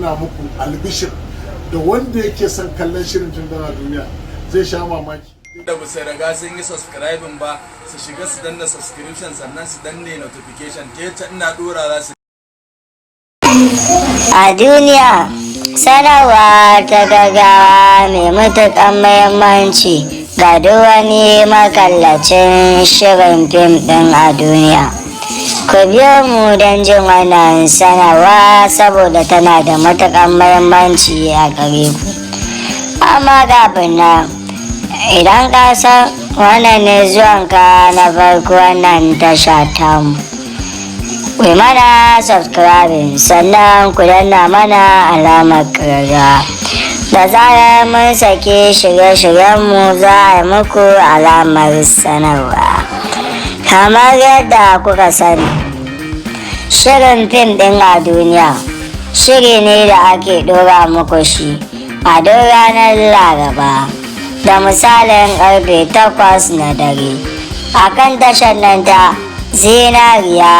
ina muku albishir da wanda yake son kallon shirin tun a duniya zai sha mamaki. Da ba su riga sun yi subscribing ba su shiga su danna subscription sannan su danne notification ta yadda ina dora za su. A duniya sanarwa ta gaggawa mai matuƙar muhimmanci ga duk wani makallacin shirin fim ɗin a duniya. Ku biyo mu don jin wannan sanarwa saboda tana da matuƙar muhimmanci a gare ku. Amma kafin nan, idan ka san wannan ne zuwanka na farko wannan tasha tamu, ku yi mana subscribing sannan ku danna mana alamar ƙararrawa. Da zarar mun sake shirye-shiryenmu za a yi muku alamar sanarwa. Kamar yadda kuka sani, shirin fim ɗin a duniya shiri ne da ake ɗora muku shi a duk ranar Laraba da misalin ƙarfe 8 na dare a kan tashar nan ta Zinariya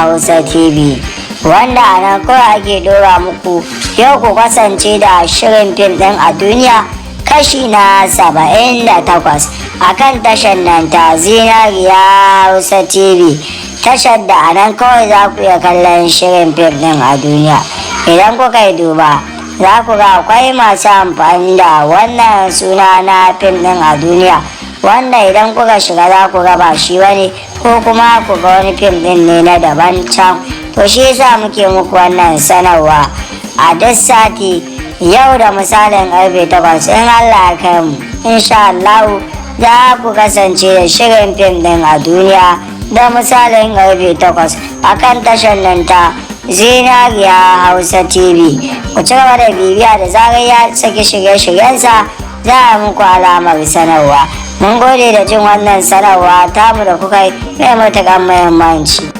Hausa TV, wanda a nan kawai ake ɗora muku. Yau ku kasance da shirin fim ɗin a duniya kashi na 78 a kan tashar nan ta Zinariya Hausa TV, tashar da a nan kawai za ku iya kallon shirin fim ɗin a duniya. Idan kuka yi duba za ku ga akwai masu amfani da wannan suna na fim ɗin a duniya, wanda idan kuka shiga za ku ga ba shi bane, ko kuma ku ga wani fim ɗin ne na daban can. To shi yasa muke muku wannan sanarwa a duk sati yau da misalin karfe 8 in Allah ya kai mu, insha Allah za ku kasance da shirin fim ɗin a duniya da misalin karfe 8 a kan tashar nan ta Zinariya Hausa TV. Ku ci gaba da bibiya da zarar ya saki shirye-shiryensa za a muku alamar sanarwa. Mun gode da jin wannan sanarwa tamu da kuka yi mai matuƙar muhimmanci.